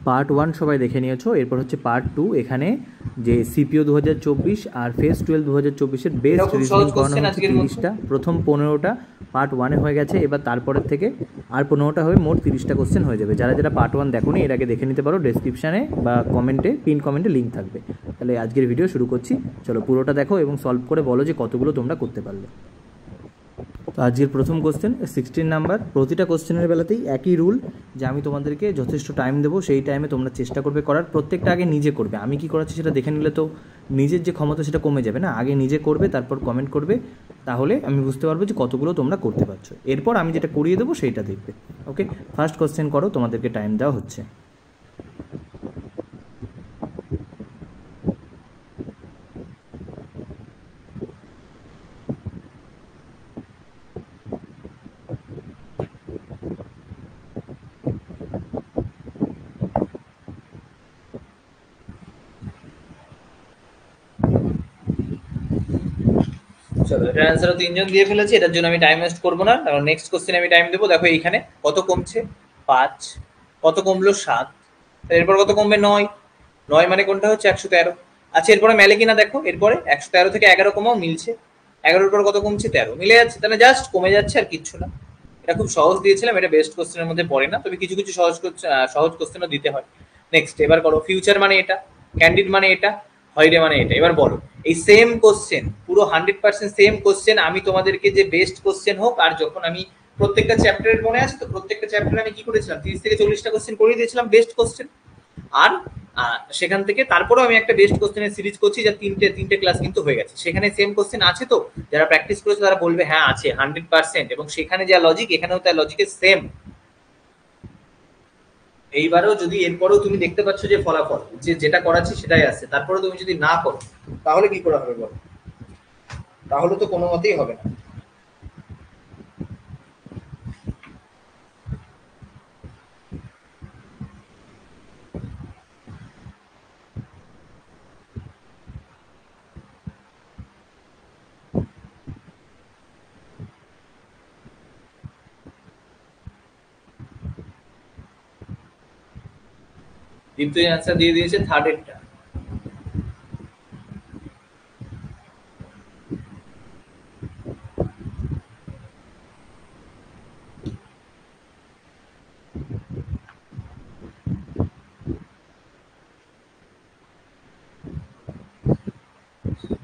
Part 1 সবাই দেখে নিয়েছো, এরপর হচ্ছে পার্ট 2। এখানে যে সিপিও 2024 আর ফেস 12 2024-এর বেস্ট রিজনিং করানো হচ্ছে 30টা, প্রথম 15টা পার্ট 1-এ হয়ে গেছে। এবার তারপরের থেকে আর 15টা হবে, মোট 30টা কোশ্চেন হয়ে যাবে। যারা যারা পার্ট 1 দেখোনি এর আগে দেখে নিতে পারো, ডেসক্রিপশানে বা কমেন্টে, পিন কমেন্টে লিঙ্ক থাকবে। তাহলে আজকের ভিডিও শুরু করছি, চলো পুরোটা দেখো এবং সলভ করে বলো যে কতগুলো তোমরা করতে পারলে। তো আজকের প্রথম কোশ্চেন 16 নাম্বার। প্রতিটা কোশ্চেনের বেলাতেই একই রুল, যে আমি তোমাদেরকে যথেষ্ট টাইম দেবো, সেই টাইমে তোমরা চেষ্টা করবে করার। প্রত্যেকটা আগে নিজে করবে, আমি কি করাচ্ছি সেটা দেখে নিলে তো নিজের যে ক্ষমতা সেটা কমে যাবে না। আগে নিজে করবে, তারপর কমেন্ট করবে, তাহলে আমি বুঝতে পারবো যে কতগুলো তোমরা করতে পারছো। এরপর আমি যেটা করিয়ে দেবো সেইটা দেখবে। ওকে, ফার্স্ট কোশ্চেন করো, তোমাদেরকে টাইম দেওয়া হচ্ছে। চলো, এটার অ্যান্সারও 3 জন দিয়ে ফেলেছে, এটার জন্য আমি টাইম ওয়েস্ট করবো না, কারণ নেক্সট কোশ্চেনে আমি টাইম দেবো। দেখো এইখানে কত কমছে 5, কত কমলো 7, এরপর কত কমবে 9, 9 মানে কোনটা হচ্ছে 113। আচ্ছা, এরপরে মেলে কিনা দেখো, এরপরে 113 থেকে 11 কমাও, মিলছে। 11-এর পর কত কমছে 13, মিলে যাচ্ছে, তাহলে জাস্ট কমে যাচ্ছে আর কিচ্ছু না। এটা খুব সহজ দিয়েছিলাম, এটা বেস্ট কোশ্চেনের মধ্যে পড়ে না, তবে কিছু কিছু সহজ কোশ্চেনও দিতে হয়। নেক্সট এবার করো, ফিউচার মানে এটা, ক্যান্ডিড মানে এটা, হলিডে মানে এটা। এবার বলো, এই সেম কোশ্চেন, পুরো 100% সেম কোশ্চেন, আমি তোমাদেরকে যে বেস্ট কোশ্চেন হোক, আর যখন আমি প্রত্যেকটা চ্যাপ্টারের মনে আছে তো, প্রত্যেকটা চ্যাপ্টারে আমি কি করেছিলাম, 30 থেকে 40টা কোশ্চেন করিয়ে দিয়েছিলাম বেস্ট কোশ্চেন। আর সেখান থেকে তারপরেও আমি একটা বেস্ট কোশ্চেনের সিরিজ করছি, যা তিনটে ক্লাস কিন্তু হয়ে গেছে। সেখানে সেম কোশ্চেন আছে তো, যারা প্র্যাকটিস করেছে তারা বলবে হ্যাঁ আছে 100%, এবং সেখানে যা লজিক এখানেও তার লজিকের সেম। এইবারেও যদি এরপরেও তুমি দেখতে পাচ্ছ যে ফলাফল যে যেটা করাচ্ছি সেটাই আসছে, তারপরে তুমি যদি না করো তাহলে কি করে হবে বলো? তাহলে তো কোনো মতেই হবে না। দীপ্ত অ্যান্সার দিয়ে দিয়েছে থার্ডেরটা।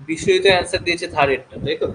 বিশ্বজিৎ অ্যান্সার দিয়েছে থার্ডেরটা, তাই তো?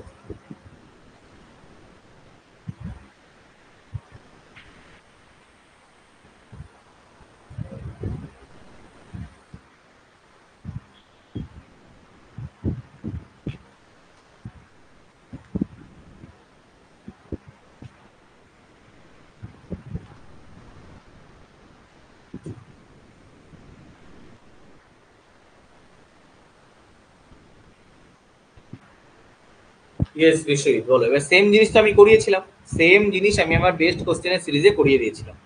ইয়েস বিশ্বজিৎ, বলো। এবার সেম জিনিস তো আমি করিয়েছিলাম, সেম জিনিস আমি আমার বেস্ট কোশ্চেনের সিরিজে করিয়ে দিয়েছিলাম।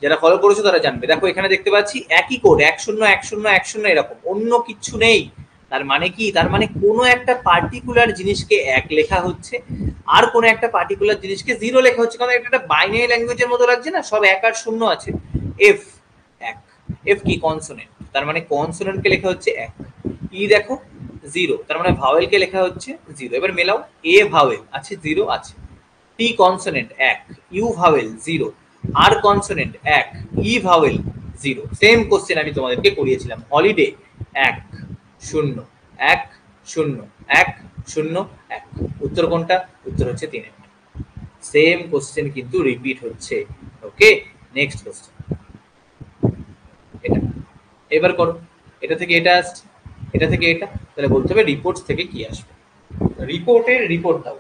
যারা ফলো করেছো তারা জানবে। দেখো এখানে দেখতে পাচ্ছি একই কোড, 10 10 10 এরকম, অন্য কিছু নেই। তার মানে কি? তার মানে কোনো একটা পার্টিকুলার জিনিসকে 1 লেখা হচ্ছে, আর কোনো একটা পার্টিকুলার জিনিসকে 0 লেখা হচ্ছে, কারণ এটা একটা বাইনারি ল্যাঙ্গুয়েজের মতো লাগছে না, সব 1 আর 0 আছে। এফ 1, এফ কি? কনসোনেন্ট, তার মানে কনসোনেন্টকে লেখা হচ্ছে 1। ই দেখো 0, তার মানে ভাওয়েলকে লেখা হচ্ছে 0। এবার মেলাও, এ ভাওয়েল আছে 0 আছে, টি কনসোনেন্ট 1, ইউ ভাওয়েল 0, আর consonant 1, E vowel 0। Same question আমি তোমাদেরকে করিয়েছিলাম। হলিডে 1 0 1 0 1 0 1। উত্তর কোনটা? উত্তর হচ্ছে 3। সেম কোশ্চেন কিন্তু রিপিট হচ্ছে। ওকে, নেক্সট কোশ্চেন এটা। এবার করো, এটা থেকে এটা আসছে, এটা থেকে এটা, তাহলে বলতে হবে রিপোর্টস থেকে কি আসবে। রিপোর্টের রিপোর্ট দাও।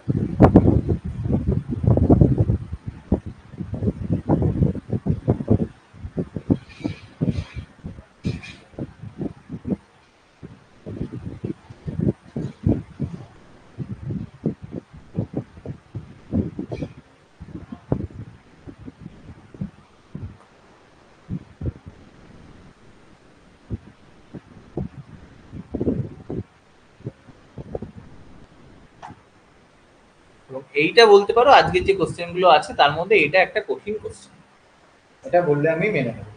এবং এইটা বলতে পারো আজকের যে কোশ্চেন গুলো আছে তার মধ্যে এটা একটা কঠিন কোশ্চেন, এটা বললে আমি মেনে নেব।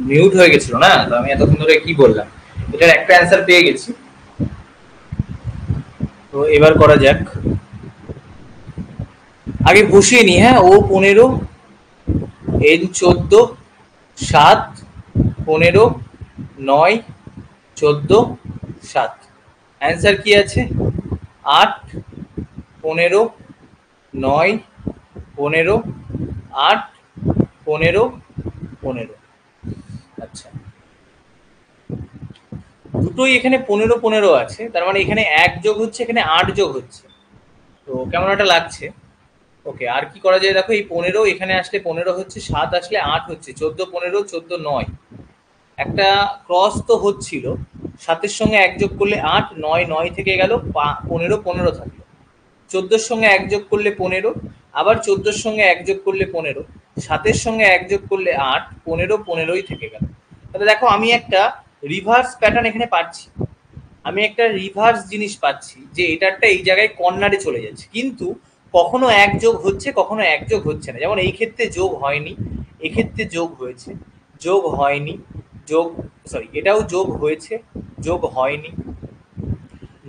মিউট হয়ে গেছিল না, তো আমি এতক্ষণ ধরে কি বললাম, এটার একটা অ্যান্সার পেয়ে গেছি। তো এবার করা যাক, আগে বসিয়ে নি। হ্যাঁ, ও 15, এন 14, 7, 15, 9, 14, 7। অ্যান্সার কি আছে? 8, 15, 9, 15, 8, 15, 15। আচ্ছা, দুটোই এখানে 15 আছে, তার মানে এখানে 1 যোগ হচ্ছে, এখানে 8 যোগ হচ্ছে। তো কেমন একটা লাগছে। ওকে, আর কি করা যায় দেখো, এই 15 এখানে আসলে 15 হচ্ছে, 7 আসলে 8 হচ্ছে, 14, 15, 14, 9। একটা ক্রস তো হচ্ছিল, 7-এর সঙ্গে 1 যোগ করলে 8, 9, 9 থেকে গেল 15, 15 থাকলো। 14-র সঙ্গে 1 যোগ করলে 15, আবার 14-র সঙ্গে 1 যোগ করলে 15, 7-এর সঙ্গে 1 যোগ করলে 8, 15, 15ই থেকে গেল। তাহলে দেখো আমি একটা রিভার্স প্যাটার্ন এখানে পাচ্ছি, আমি একটা রিভার্স জিনিস পাচ্ছি, যে এটারটা এই জায়গায় কর্নারে চলে যাচ্ছে, কিন্তু কখনো 1 যোগ হচ্ছে, কখনো 1 যোগ হচ্ছে না। যেমন এই ক্ষেত্রে যোগ হয়নি, এক্ষেত্রে যোগ হয়েছে, যোগ হয়নি, যোগ, সরি এটাও যোগ হয়েছে, যোগ হয়নি,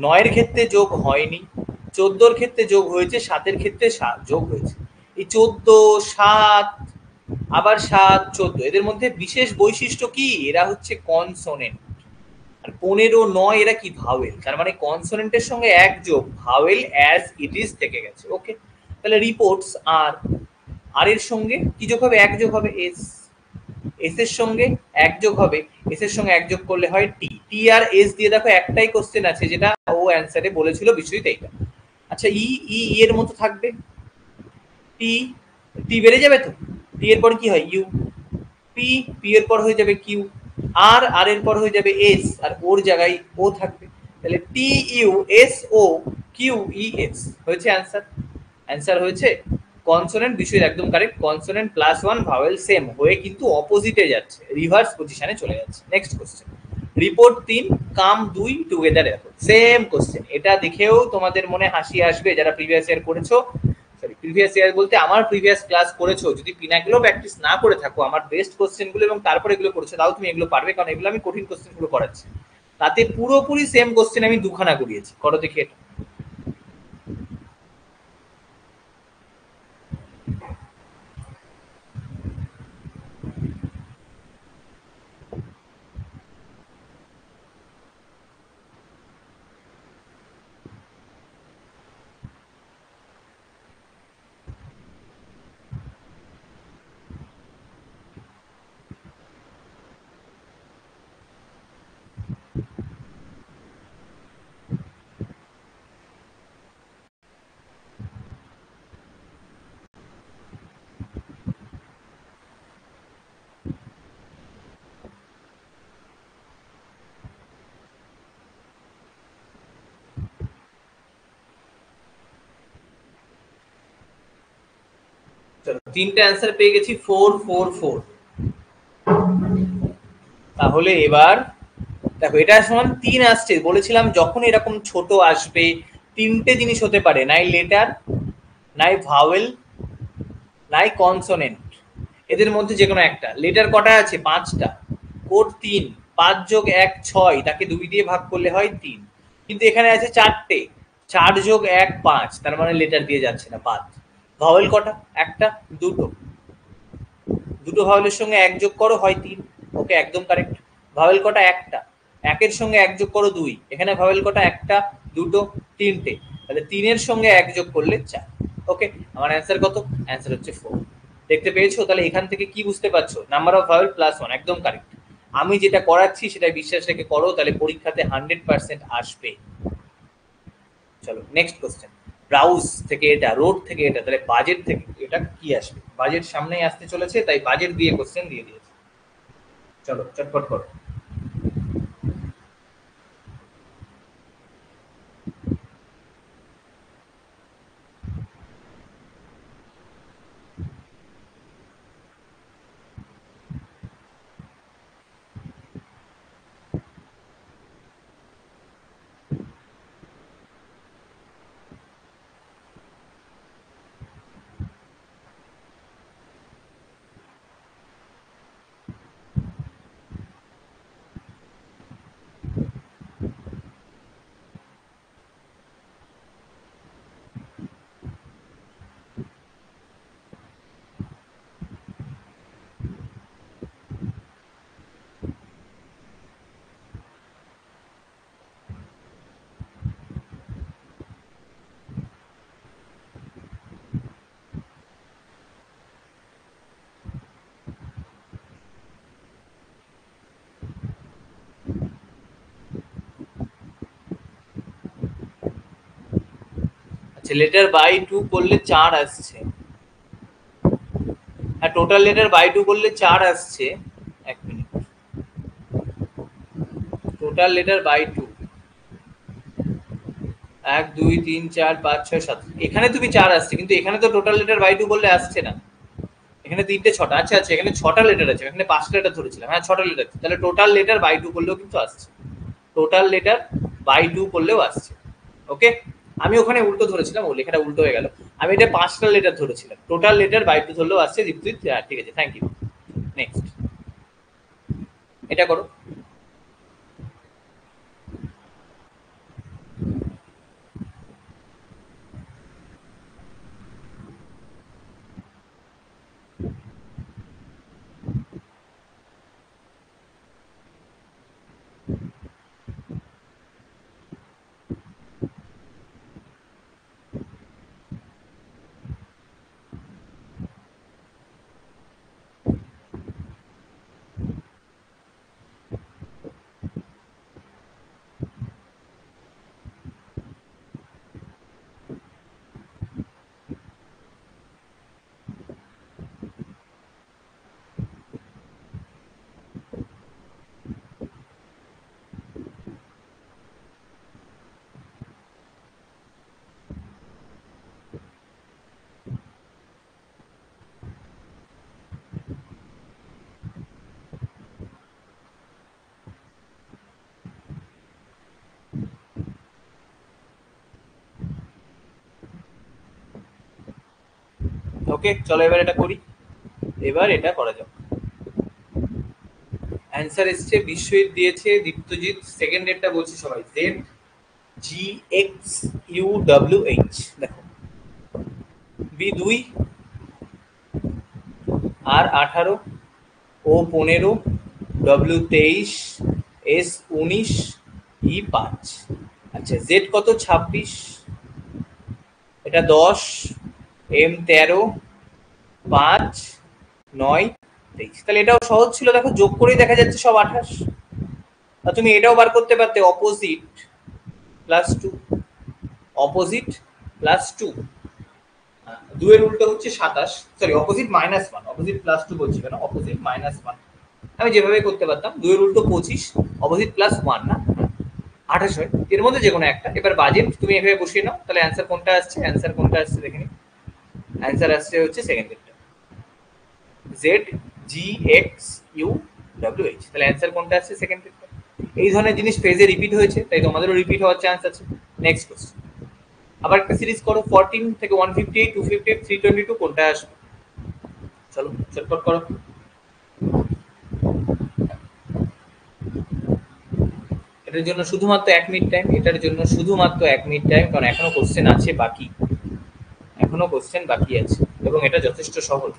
9-এর ক্ষেত্রে যোগ হয়নি, 14-র ক্ষেত্রে যোগ হয়েছে, 7-এর ক্ষেত্রে যোগ হয়েছে। এই 14, 7, আবার 7, 14, এদের মধ্যে বিশেষ বৈশিষ্ট্য কি? এরা হচ্ছে কনসোনেন্ট। আর 15, 9 এরা কি? ভাওয়েল। তার মানে কনসোনেন্টের সঙ্গে 1 যোগ, ভাওয়েল অ্যাজ ইট ইজ থেকে গেছে। ওকে, তাহলে রিপোর্টস আর, আর এর সঙ্গে কি যোগ হবে? 1 যোগ হবে, এস। এস এর সঙ্গে 1 যোগ হবে, এস এর সঙ্গে 1 যোগ করলে হয় টি। টি আর এস দিয়ে দেখো একটাই কোশ্চেন আছে, যেটা ও অ্যান্সারে বলেছিল বিষয়টা এইটা। আচ্ছা, ই, ই এর মতো থাকবে, টি, টি বেড়ে যাবে তো, টি এর পর কি হয়? ইউ। পি, পি এর পর হয়ে যাবে কিউ। আর, আর এর পর হয়ে যাবে এস, আর ওর জায়গায় ও থাকবে। তাহলে T U S O Q E S হয়েছে অ্যান্সার। অ্যান্সার হয়েছে কনসোনেন্ট, বিষয় একদম correct. Consonant plus 1 vowel same হয়ে কিন্তু অপোজিটে যাচ্ছে, রিভার্স পজিশনে চলে যাচ্ছে। Next question, report 3, come 2 together এরপর। সেম কোশ্চেন, এটা দেখেও তোমাদের মনে হাসি আসবে যারা প্রিভিয়াস ইয়ার করেছো, সরি প্রিভিয়াস ইয়ার বলতে আমার প্রিভিয়াস ক্লাস করেছো। যদি পিনাকগুলো প্র্যাকটিস না করে থাকো, আমার বেস্ট কোশ্চেনগুলো এবং তারপর এগুলো করেছো, তাও তুমি এগুলো পারবে, কারণ এগুলো আমি কঠিন কোশ্চেনগুলো করাচ্ছি। তাতে পুরোপুরি সেম কোশ্চেন আমি দুখানা করিয়েছি। করো দেখি এটা। চলো, তিনটে অ্যান্সার পেয়ে গেছি, 4, 4, 4। তাহলে এবার দেখো, এটা সমান 3 আসছে, বলেছিলাম যখন এরকম ছোট আসবে, তিনটে জিনিস হতে পারে, নাই লেটার, নাই ভাওয়েল, নাই কনসোনেন্ট। এদের মধ্যে যে কোনো একটা। লেটার কটা আছে? 5টা। কোড 3, 5 যোগ 1, 6, তাকে 2 দিয়ে ভাগ করলে হয় 3। কিন্তু এখানে আছে 4টে, 4 যোগ 1, 5, তার মানে লেটার দিয়ে যাচ্ছে না, বাদ। ভাওয়েল কটা? একটা, দুটো, দুটো ভাওয়েলের সঙ্গে 1 যোগ করো, হয় 3। ওকে, একদম কারেক্ট। ভাওয়েল কটা? একটা, একের সঙ্গে 1 যোগ করো 2। এখানে ভাওয়েল কটা? একটা, দুটো, তিনটে, তাহলে 3-এর সঙ্গে 1 যোগ করলে 4। ওকে, আমার অ্যান্সার কত? অ্যান্সার হচ্ছে 4। দেখতে পেয়েছো? তাহলে এখান থেকে কি বুঝতে পারছো? নাম্বার অফ ভাওয়েল প্লাস 1, একদম কারেক্ট। আমি যেটা করাচ্ছি সেটা বিশ্বাস রেখে করো, তাহলে পরীক্ষাতে 100% আসবে। চলো নেক্সট কোশ্চেন, ব্রাউজ থেকে এটা, রোড থেকে এটা, তাহলে বাজেট থেকে এটা কি আসবে? বাজেট সামনেই আসতে চলেছে, তাই বাজেট দিয়ে কোশ্চেন দিয়ে দিয়েছে। চলো চটপট করো। লেটার বাই 2 করলে 4 আসছে, হ্যাঁ টোটাল লেটার বাই 2 করলে 4 আসছে। এক মিনিট, টোটাল লেটার বাই 2 1 2 3 4 5 6 7, এখানে তুমি 4 আসছে, কিন্তু এখানে তো টোটাল লেটার বাই 2 করলে আসছে না, এখানে 3টে 6টা। আচ্ছা আচ্ছা, এখানে 6টা লেটার আছে, এখানে 5টা লেটার ধরেছিলাম, হ্যাঁ 6টা লেটার আছে, তাহলে টোটাল লেটার বাই 2 করলেও কিন্তু আসছে, টোটাল লেটার বাই 2 করলেও আসছে। ওকে, আমি ওখানে উল্টো ধরেছিলাম, ও লেখাটা উল্টো হয়ে গেল, আমি এটা 5টা লেটার ধরেছিলাম, টোটাল লেটার বাই 2 ধরলেও আসছে। দীপ্তিত, ঠিক আছে, থ্যাংক ইউ। নেক্সট এটা করো। ওকে চলো এবার এটা করি, এবার এটা করা যাক। অ্যান্সার এসছে, বিশ্বজিৎ দিয়েছে, দীপ্তজিৎ সেকেন্ড ডেটটা বলছি সবাই, জেড জি এক্স ইউ ডাব্লিউ এইচ। দেখো বি 2, আর 18, ও 15, ডব্লিউ 23, এস 19, ই 5। আচ্ছা জেড কত? 26, এটা 10, এম 13, 5, 9, 23। তাহলে এটাও সহজ ছিল, দেখো যোগ করেই দেখা যাচ্ছে সব 28। আর তুমি এটাও বার করতে পারতে, অপোজিট প্লাস 2, অপোজিট প্লাস 2, 2 এর উল্টো হচ্ছে 27, sorry opposite minus 1, opposite plus 2 বলছি কেন, অপোজিট মাইনাস 1 আমি যেভাবে করতে পারতাম। 2 এর উল্টো 25, অপোজিট প্লাস 1 না 28 হয়, এর মধ্যে যে কোনো একটা। এবার বাজেট তুমি এভাবে বসিয়ে নাও, তাহলে অ্যান্সার কোনটা আসছে, অ্যান্সার কোনটা আসছে দেখে নিই। অ্যান্সার আসছে হচ্ছে সেকেন্ড ডেটটা, জেড জি এক্স ইউ ডাব্লিউ এইচ। তাহলে অ্যান্সার কোনটা আসছে, সেকেন্ড ডেটটা। এই ধরনের জিনিস ফেজে রিপিট হয়েছে, তাই তোমাদেরও রিপিট হওয়ার চান্স আছে। নেক্সট কোশ্চেন, আবার একটা সিরিজ করো, 14 থেকে 158, 258, 322 কোনটা আসবে? চলো চটপট করো। এটার জন্য শুধুমাত্র 1 মিনিট টাইম, এটার জন্য শুধুমাত্র 1 মিনিট টাইম, কারণ এখনো কোশ্চেন আছে বাকি, এখনো কোশ্চেন বাকি আছে, এবং এটা যথেষ্ট সহজ।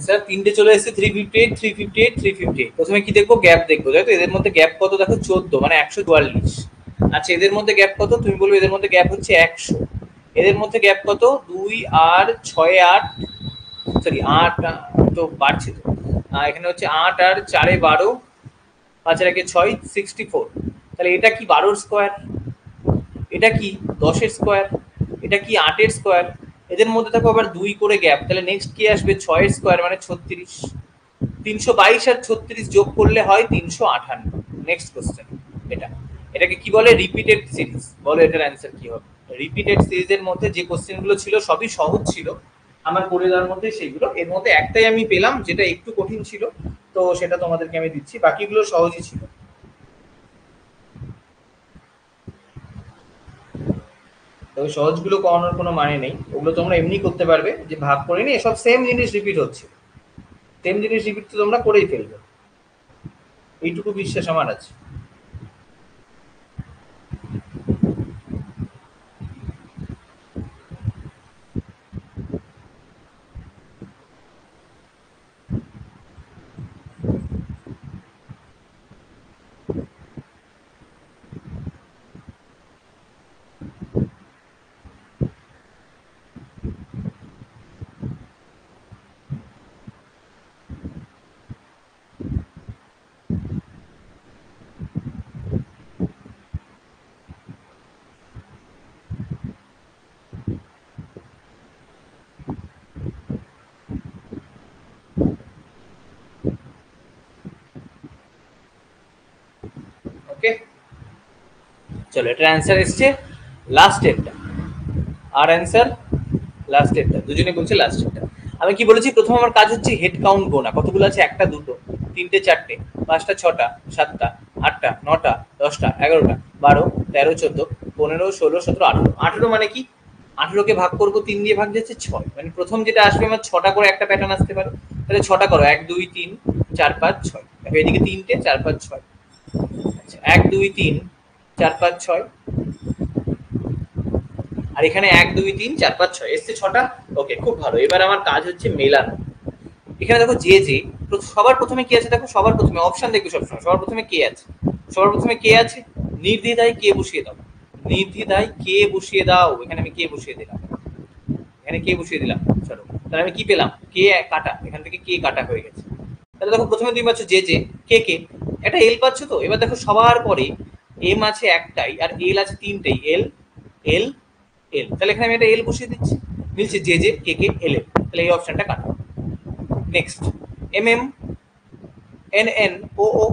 অ্যান্সার তিনটে চলে এসেছে 358 358 358। প্রথমে কি দেখবো? গ্যাপ দেখবো, তাই তো? এদের মধ্যে গ্যাপ কত দেখো? 14, মানে 144। আচ্ছা এদের মধ্যে গ্যাপ কত? তুমি বলবে এদের মধ্যে গ্যাপ হচ্ছে 100। এদের মধ্যে গ্যাপ কত? 2 আর 6 8, সরি 8 তো বাড়ছে তো, এখানে হচ্ছে 8 আর 4 12, 5 আর 1 6, 64। তাহলে এটা কি 12 স্কোয়ার? এটা কি 10 স্কোয়ার? এটা কি 8 স্কোয়ার? এদের মধ্যে থাকো আবার 2 করে গ্যাপ, তাহলে নেক্সট কি আসবে? 6 স্কোয়ার মানে 36। 322 আর 36 যোগ করলে হয় 358। Next question. এটা এটাকে কি বলে? Repeated series. বলো এটার অ্যান্সার কি হবে? রিপিটেড সিরিজের মধ্যে যে কোশ্চেনগুলো ছিল সবই সহজ ছিল আমার করে দেওয়ার মধ্যে, সেইগুলো এর মধ্যে একটাই আমি পেলাম যেটা একটু কঠিন ছিল, তো সেটা তোমাদেরকে আমি দিচ্ছি, বাকিগুলো সহজই ছিল। তবে সহজগুলো করানোর কোনো মানে নেই, ওগুলো তোমরা এমনি করতে পারবে, যে ভাগ করে নিয়ে সব সেম জিনিস রিপিট হচ্ছে, সেম জিনিস রিপিট তো তোমরা করেই ফেলবে, এইটুকু বিশ্বাস আমার আছে। ওকে চলো, এটার অ্যান্সার এসছে লাস্ট এরটা। আর অ্যান্সার লাস্ট এরটা, দুজনে বলছে লাস্ট এরটা। আমি কি বলেছি? প্রথম আমার কাজ হচ্ছে হেড কাউন্ট গোনা, কতগুলো আছে? 1টা 2টো 3টে 4টে 5টা 6টা 7টা 8টা 9টা 10টা 11টা 12 13 14 15 16 17 18। 18 মানে কি? 18কে ভাগ করবো 3 দিয়ে, ভাগ যাচ্ছে 6, মানে প্রথম যেটা আসবে আমার 6টা করে একটা প্যাটার্ন আসতে পারে, তাহলে 6টা করো, 1 2 3 4 5 6। দেখো এদিকে 3টে 4 5 6। আচ্ছা 1 2 3 4 5 6, আর এখানে 1 2 3 4 5 6 এসছে 6টা। ওকে খুব ভালো। এবার আমার কাজ হচ্ছে মেলানো। এখানে দেখো যে সবার প্রথমে কি আছে? দেখো সবার প্রথমে অপশন দেখবে সবসময়, সবার প্রথমে কে আছে? সবার প্রথমে কে আছে? নির্দ্বিধায় কে বসিয়ে দাও, নির্দ্বিধায় কে বসিয়ে দাও। এখানে আমি কে বসিয়ে দিলাম, এখানে কে বসিয়ে দিলাম। চলো, তাহলে আমি কি পেলাম? কে কাটা, এখান থেকে কে কাটা হয়ে গেছে। তাহলে দেখো প্রথমে তুমি পাচ্ছ যে কে কে, একটা এল পাচ্ছ তো। এবার দেখো সবার পরে এম আছে একটাই আর এল আছে তিনটেই, এল এল এল, তাহলে এখানে আমি একটা এল বসিয়ে দিচ্ছি, মিলছে যে কে কে এল এল, তাহলে এই অপশনটা কাটা। Next M M N N O O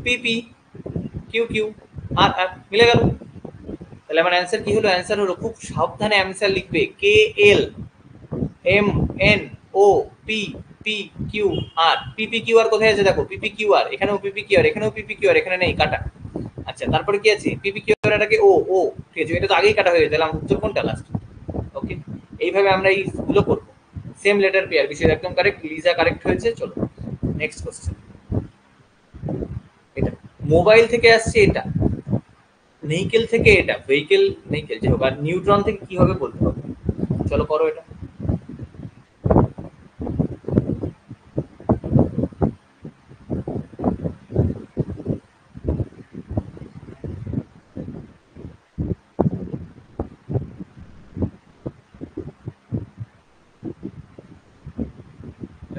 P P Q Q R R, মিলে গেল। তাহলে আমার অ্যান্সার কি হলো? অ্যান্সার হলো, খুব সাবধানে অ্যান্সার লিখবে, K L M N O P P Q R. P P Q R কোথায় আছে? দেখো পিপি কিউ আর, এখানেও পিপি কিউ আর, এখানেও পিপি কিউ আর, এখানে নেই, কাটা। আচ্ছা তারপরে কি আছে? পিপি কিউ আর এটাকে ও ও, ঠিক আছে, এটা তো আগেই কাটা হয়ে গেছে, তাহলে আমার উত্তর কোনটা লাস্ট? ওকে, এইভাবে আমরা এইগুলো করবো। সেম লেটার পেয়ার, বিষয় একদম কারেক্ট, লিজা কারেক্ট হয়েছে। চলো নেক্সট কোশ্চেন। এটা মোবাইল থেকে আসছে, এটা ভেহিকেল থেকে, এটা ভেহিকেল ভেহিকেল যে হোক, আর নিউট্রন থেকে কি হবে বলতে হবে। চলো করো এটা।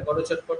করো চটপট।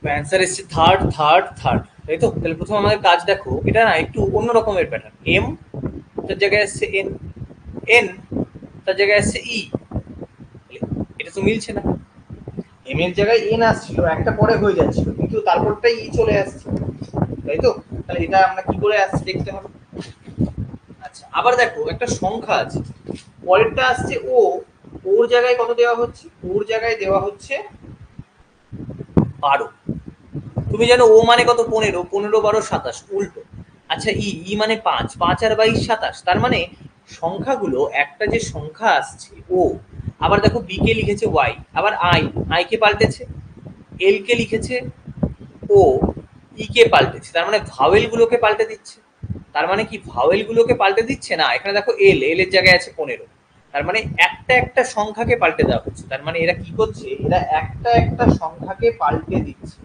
অ্যান্সার এসছে থার্ড থার্ড থার্ড, তাই তো? তাহলে প্রথম আমাদের কাজ দেখো, এটা না একটু অন্য রকমের প্যাটার্ন। এম তার জায়গায় আসছে এন, এন তার জায়গায় আসছে ই, এটা তো মিলছে না। এম এর জায়গায় এন আসছিল, একটা পরে হয়ে যাচ্ছিল, কিন্তু তারপরটাই ই চলে আসছে, তাই তো? তাহলে এটা আমরা কি করে আসছে দেখতে হবে। আচ্ছা, আবার দেখো একটা সংখ্যা আছে, পরেরটা আসছে ও, ওর জায়গায় কত দেওয়া হচ্ছে? ওর জায়গায় দেওয়া হচ্ছে 12। তুমি জানো ও মানে কত? 15, 15 12 27, উল্টো। আচ্ছা, ই, ই মানে 5, 5 আর 22 27, তার মানে সংখ্যাগুলো একটা যে সংখ্যা আসছে ও, আবার দেখো বি কে লিখেছে ওয়াই, আবার আই, আই কে পাল্টেছে, এল কে লিখেছে ও, ই কে পাল্টেছে, তার মানে ভাওয়েল গুলোকে পাল্টে দিচ্ছে। তার মানে কি ভাওয়েল গুলোকে পাল্টে দিচ্ছে না? এখানে দেখো এল, এল এর জায়গায় আছে 15, তার মানে একটা একটা সংখ্যাকে পাল্টে দেওয়া হচ্ছে। তার মানে এরা কি করছে? এরা একটা একটা সংখ্যাকে পাল্টে দিচ্ছে,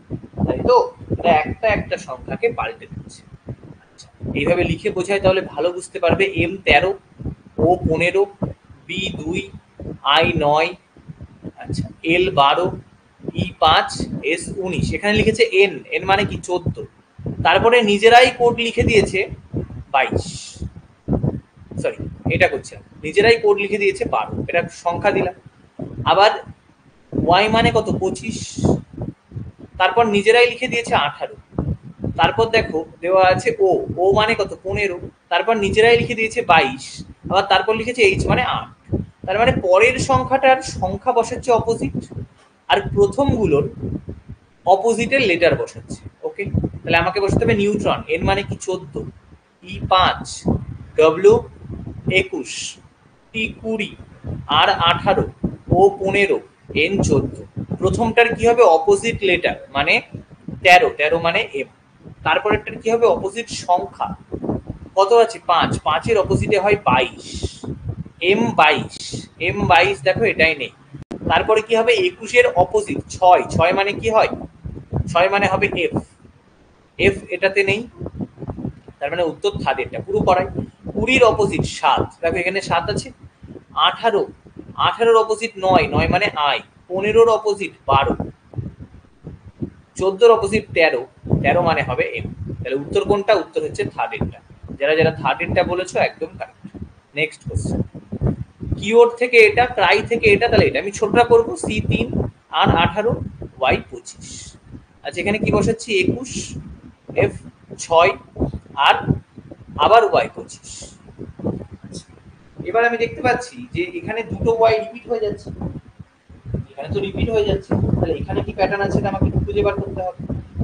তাই তো? এরা একটা একটা সংখ্যাকে পাল্টে দিচ্ছে। আচ্ছা, এইভাবে লিখে বোঝায় তাহলে ভালো বুঝতে পারবে। এম 13, ও 15, বি 2, আই 9, আচ্ছা এল 12, ই 5, এস 19। এখানে লিখেছে এন, এন মানে কি 14, তারপরে নিজেরাই কোড লিখে দিয়েছে 22, সরি এটা করছে নিজেরাই কোড লিখে দিয়েছে 12, এটা সংখ্যা দিলাম। আবার ওয়াই মানে কত? 25, তারপর নিজেরাই লিখে দিয়েছে 18, তারপর দেখো দেওয়া আছে ও, ও মানে কত? 15, তারপর নিজেরাই লিখে দিয়েছে 22, আবার তারপর লিখেছে এইচ মানে 8। তার মানে পরের সংখ্যাটার সংখ্যা বসাচ্ছে অপোজিট, আর প্রথমগুলোর অপোজিটের লেটার বসাচ্ছে। ওকে, তাহলে আমাকে বসাতে হবে নিউট্রন, এন মানে কি 14, ই 5, ডব্লিউ 21, টি 20, আর 18, ও 15, এন 14। প্রথমটার কি হবে? অপোজিট লেটার মানে 13, 13 মানে এম। তারপরেরটার কি হবে? অপোজিট সংখ্যা, কত আছে? 5, 5 এর অপোজিটে হয় 22, এম 22, এম 22 দেখো এটাই নেই। তারপরে কি হবে? 21 এর অপোজিট 6, 6 মানে কি হয়? 6 মানে হবে এফ, এফ এটাতে নেই, তার মানে উত্তর থার্ড, এটা পুরো করাই। 20 অপোজিট 7, দেখো এখানে 7 আছে। 18, 18 অপোজিট 9, 9 মানে আই। 15 অপোজিট 12, 14 অপোজিট 13, 13 মানে হবে এম। তাহলে উত্তর কোনটা? উত্তর হচ্ছে থার্ড এরটা। যারা যারা থার্ড এরটা বলেছো একদম কারেক্ট। নেক্সট কোশ্চেন, কিওর থেকে এটা, ক্রাই থেকে এটা, তাহলে এটা আমি ছোটটা করবো। সি 3, আর 18, ওয়াই 25। আচ্ছা, এখানে কি বসাচ্ছি? 21, এফ 6, আর আবার ওয়াই 25। এবার আমি দেখতে পাচ্ছি যে এখানে দুটো ওয়াই রিপিট হয়ে যাচ্ছে, এখানে তো রিপিট হয়ে যাচ্ছে, তাহলে এখানে কি প্যাটার্ন আছে আমাকে একটু খুঁজে বার করতে হবে।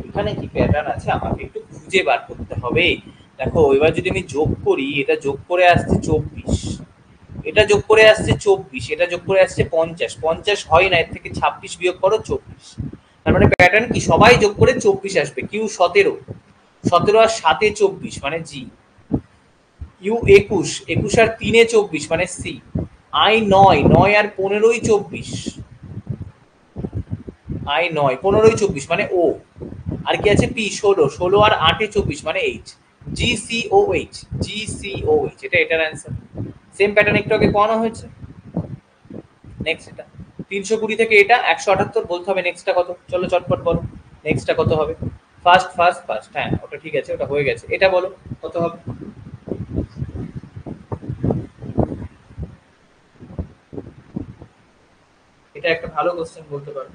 এখানে কি প্যাটার্ন আছে আমাকে একটু খুঁজে বার করতে হবে। দেখো এবার যদি আমি যোগ করি, এটা যোগ করে আসছে 24, এটা যোগ করে আসছে 24, এটা যোগ করে আসছে 50, 50 হয় না, এর থেকে 26 বিয়োগ করো 24। তার মানে প্যাটার্ন কি? সবাই যোগ করে 24 আসবে। কিউ 17, 17 আর 7-এ 24 মানে জি। ইউ 21, 21 আর 3-এ 24 মানে সি। আই 9, 9 আর 15-ই 24, আই 9, 15-ই 24 মানে ও। আর কি আছে? পি 16, 16 আর 8-এ 24 মানে H. G C O H, G C O H, এটা এটার অ্যান্সার। সেম প্যাটার্ন একটু আগে করানো হয়েছে। নেক্সট এটা 320 থেকে এটা 178 বলতে হবে। নেক্সটটা কত? চলো চটপট বলো, নেক্সটটা কত হবে? ফার্স্ট ফার্স্ট ফার্স্ট, হ্যাঁ ওটা ঠিক আছে, ওটা হয়ে গেছে। এটা বলো কত হবে? এটা একটা ভালো কোশ্চেন বলতে পারো।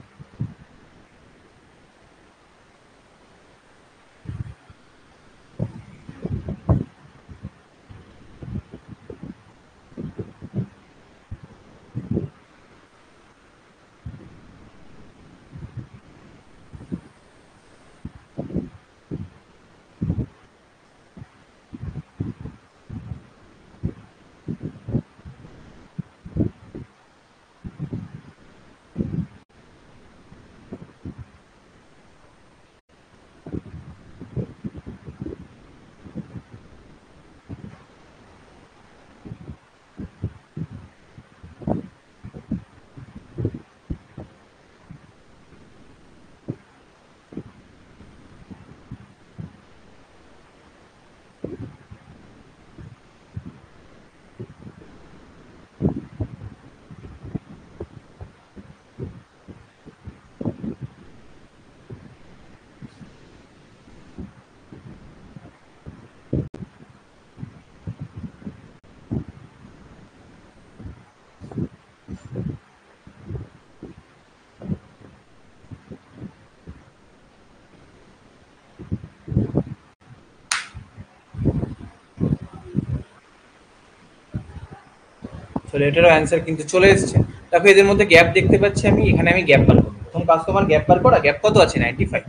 তাহলে এটারও অ্যান্সার কিন্তু চলে এসেছে। দেখো এদের মধ্যে গ্যাপ দেখতে পাচ্ছি আমি, এখানে আমি গ্যাপ বার করবো। প্রথম কাজ তোমার গ্যাপ বার করা। গ্যাপ কত আছে? 95।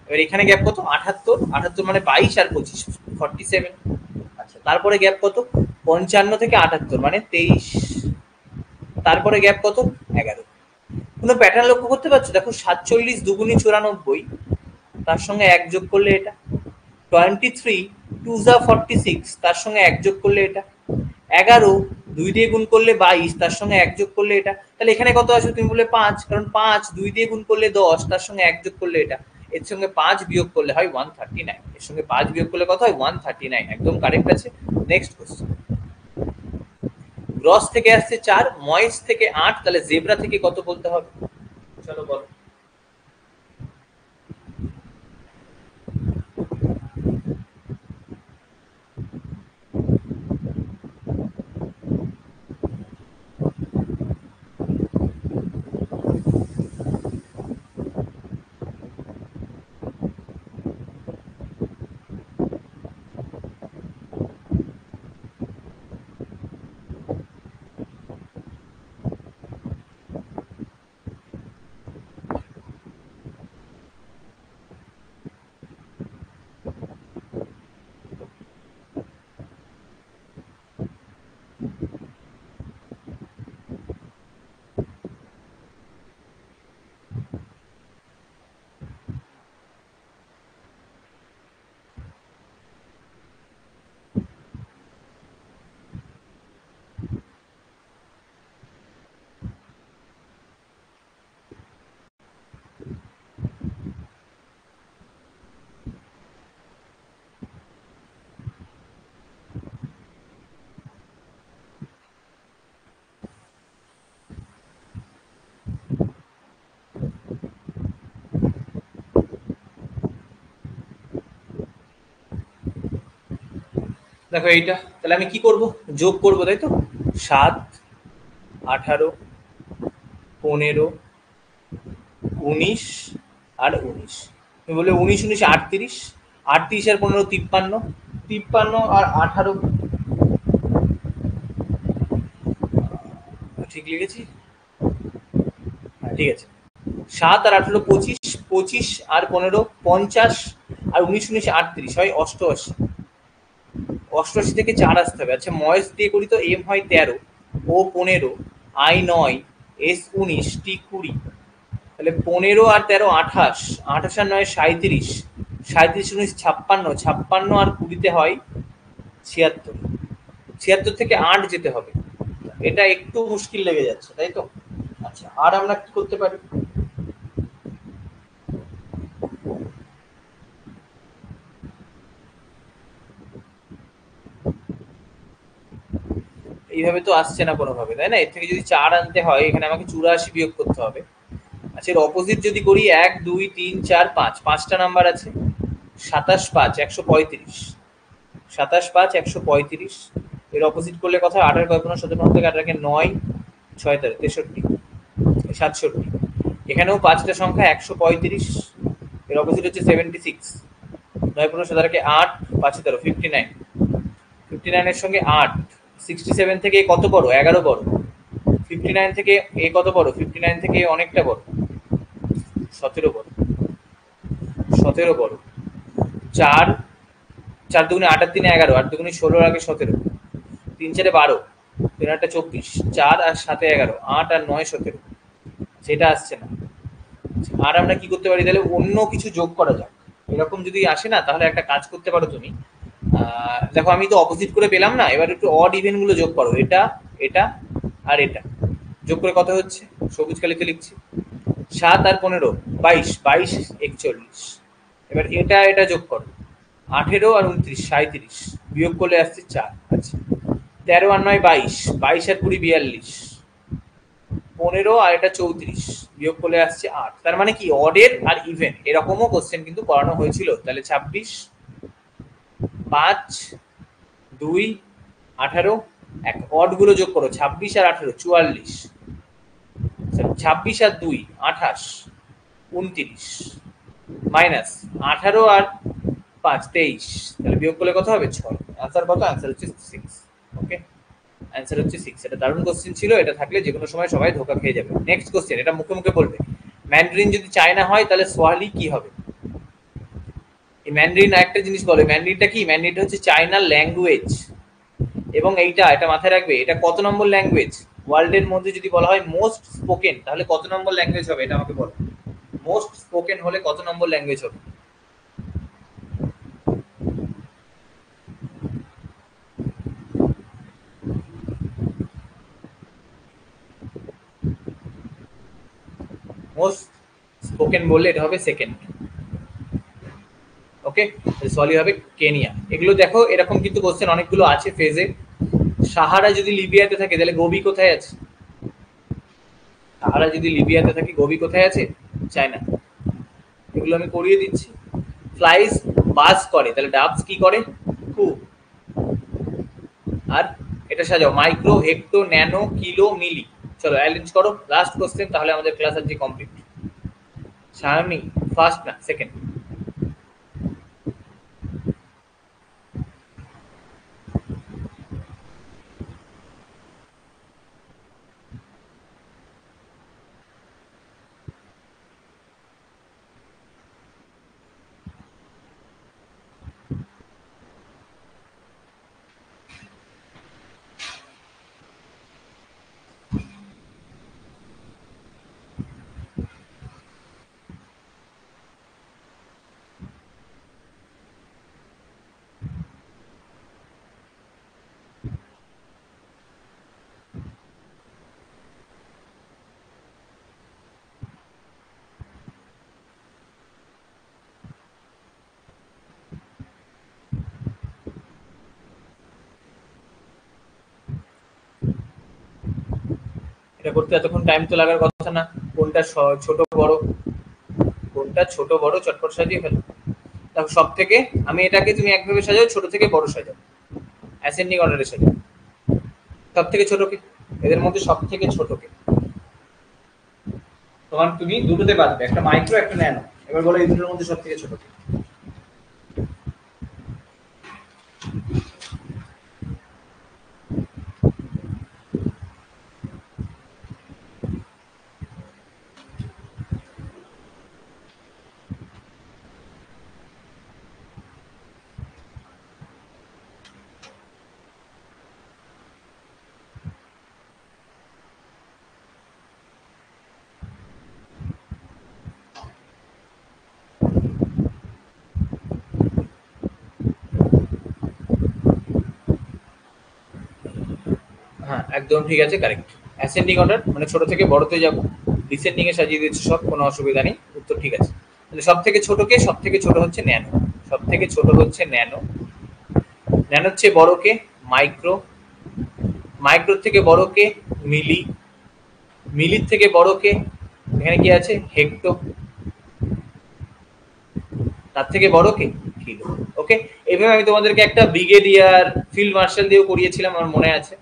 এবার এখানে গ্যাপ কত? 78। 78 মানে 22 আর 25, 47। আচ্ছা, তারপরে গ্যাপ কত? 55 থেকে 78 মানে 23। তারপরে গ্যাপ কত? 11। কোনো প্যাটার্ন লক্ষ্য করতে পারছো? দেখো 47 দুগুণী 94, তার সঙ্গে 1 যোগ করলে এটা। 23 2 যা 46, তার সঙ্গে 1 যোগ করলে এটা। 11 2 দিয়ে গুণ করলে 22, তার সঙ্গে 1 যোগ করলে এটা। তাহলে এখানে কত আসবে? তুমি বললে 5, কারণ 5 2 দিয়ে গুণ করলে 10, তার সঙ্গে 1 যোগ করলে এটা। এর সঙ্গে 5 বিয়োগ করলে হয় 139। এর সঙ্গে 5 বিয়োগ করলে কত হয়? 139। একদম কারেক্ট আছে। Next question. গ্রস থেকে আসছে 4, ময়েস থেকে 8, তাহলে জেব্রা থেকে কত বলতে হবে? চলো বলো। দেখো এইটা, তাহলে আমি কি করব? যোগ করব, তাই তো। 7 18 15 19 আর 19। তুমি বললে 19 19 38, 38 আর 15 53, 53 আর 18, ঠিক লিখেছি? হ্যাঁ ঠিক আছে। 7 আর 18 25, 25 আর 15 50, আর 19 19 38 হয় 88। 88 থেকে 4 আসতে হবে। আচ্ছা, ময়েস দিয়ে করি তো। এম হয় 13, ও 15, আই 9, এস 19, টি 20। তাহলে 15 আর 13 28, 28 আর 9 37, 37 19 56, 56 আর 20 হয় 76। 76 থেকে 8 যেতে হবে। এটা একটু মুশকিল লেগে যাচ্ছে, তাই তো। আচ্ছা, আর আমরা কি করতে পারি? এইভাবে তো আসছে না কোনোভাবে, তাই না? এর থেকে যদি 4 আনতে হয়, এখানে আমাকে 84 বিয়োগ করতে হবে। আচ্ছা, এর অপোজিট যদি করি, 1 2 3 4 5, 5টা নাম্বার আছে। 27 5 135, 27 5 135। এর অপোজিট করলে কথা 18 কয় 15 17 থেকে 18 9 6 13 63 67। এখানেও 5টা সংখ্যা 135। এর অপোজিট হচ্ছে 76। 9 15 17 8 5 13 59। 59 এর সঙ্গে 8। 67 থেকে কত বড়? 11 বড়। 59 থেকে এ কত বড়? 59 থেকে অনেকটা বড়। 17 বড়। 17 বড়। 4 4 দুগুণে 8 আর 3 11, 8 দুগুণে 16 আগে 17, 3 4 12, 3 8 24, 4 আর 7 11, 8 আর 9 17। সেটা আসছে না। আর আমরা কি করতে পারি? তাহলে অন্য কিছু যোগ করা যাক। এরকম যদি আসে না, তাহলে একটা কাজ করতে পারো তুমি। দেখো আমি তো অপোজিট করে পেলাম না, এবার একটু অড ইভেন গুলো যোগ করো। এটা এটা আর এটা যোগ করে কত হচ্ছে? সবুজ কালিতে লিখছি। 7 আর 15 22, 22 41। এবার এটা এটা যোগ করো। 18 আর 29 37, বিয়োগ করলে আসছে 4। আচ্ছা, 13 আর 9 22, 22 আর 20 42, 15 আর এটা 34, বিয়োগ করলে আসছে 8। তার মানে কি অডের আর ইভেন এরকমও কোশ্চেন কিন্তু করানো হয়েছিল। তাহলে 26 5 2 18 1, অড গুলো যোগ করো। 26 আর 18 44, 26 আর 2 28, 29, মাইনাস 18 আর 5 23। তাহলে বিয়োগ করলে কত হবে? 6। আনসার কত? আনসার হচ্ছে 6। ওকে। অ্যান্সার হচ্ছে 6। এটা দারুণ কোশ্চেন ছিল, এটা থাকলে যে কোনো সময় সবাই ধোকা খেয়ে যাবে। নেক্সট কোশ্চেন, এটা মুখে মুখে বলবে। ম্যান্ডারিন যদি চায়না হয় তাহলে সোয়ালি কি হবে? এই ম্যান্ডারিন একটা জিনিস বলে, ম্যান্ডারিনটা কি? ম্যান্ডারিনটা হচ্ছে চায়নার ল্যাঙ্গুয়েজ, এবং এটা মাথায় রাখবে, এটা কত নম্বর ল্যাঙ্গুয়েজ ওয়ার্ল্ডের মধ্যে? যদি বলা হয় মোস্ট স্পোকেন, তাহলে কত নম্বর ল্যাঙ্গুয়েজ হবে এটা আমাকে বলো। মোস্ট স্পোকেন হলে কত নম্বর ল্যাঙ্গুয়েজ হবে? মোস্ট স্পোকেন বললে এটা হবে সেকেন্ড। ওকে, সলি হবে কেনিয়া। এগুলো দেখো, এরকম কিন্তু কোশ্চেন অনেকগুলো আছে ফেজে। সাহারা যদি লিবিয়াতে থাকে তাহলে গোবি কোথায় আছে? সাহারা যদি লিবিয়াতে থাকে গোবি কোথায় আছে? চায়না। এগুলো আমি করিয়ে দিচ্ছি। ফ্লাইস বাস করে, তাহলে ডাবস কি করে? কু। আর এটা সাজাও, মাইক্রো, হেক্টো, ন্যানো, কিলো, মিলি। চলো অ্যারেঞ্জ করো লাস্ট কোশ্চেন, তাহলে আমাদের ক্লাস আজকে কমপ্লিট। শাওমি ফার্স্ট না সেকেন্ড? এটা করতে এতক্ষণ টাইম তো লাগার কথা না। কোনটা ছোট বড়, কোনটা ছোট বড় চটপট সাজিয়ে ফেলো। দেখো সব থেকে, আমি এটাকে তুমি একভাবে সাজাও, ছোট থেকে বড় সাজাও, অ্যাসেন্ডিং অর্ডারে সাজাও। সব থেকে ছোটকে, এদের মধ্যে সব থেকে ছোটকে তোমার তুমি দুটোতে বাঁধবে, একটা মাইক্রো একটা ন্যানো। এবার বলো এই দুটোর মধ্যে সব থেকে ছোটকে। হ্যাঁ একদম ঠিক আছে, কারেক্ট। অ্যাসেন্ডিং অর্ডার মানে ছোট থেকে বড়তে যাব, ডিসেন্ডিং এ সাজিয়ে দিচ্ছি সব, কোনো অসুবিধা নেই, উত্তর ঠিক আছে। তাহলে সব থেকে ছোটকে, সব থেকে ছোট হচ্ছে ন্যানো, সব থেকে ছোট হচ্ছে ন্যানো, ন্যানোর চেয়ে বড়কে মাইক্রো, মাইক্রোর থেকে বড়কে মিলি, মিলির থেকে বড়কে এখানে কি আছে? হেক্টো, তার থেকে বড়কে কিলো। ওকে, এইভাবে আমি তোমাদেরকে একটা ব্রিগেডিয়ার, ফিল্ড মার্শাল দিয়েও করিয়েছিলাম, আমার মনে আছে।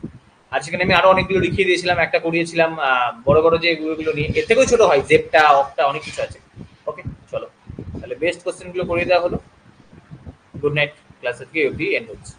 আর সেখানে আমি আরো অনেকগুলো লিখিয়ে দিয়েছিলাম, একটা করিয়েছিলাম বড় বড় যে এগুলো নিয়ে, এর থেকেও ছোট হয়, জেপটা, অকটা, অনেক কিছু আছে। ওকে চলো, তাহলে বেস্ট কোশ্চেন গুলো করিয়ে দেওয়া হলো। গুড নাইট, ক্লাস আজকে অবধি এন্ড হচ্ছে।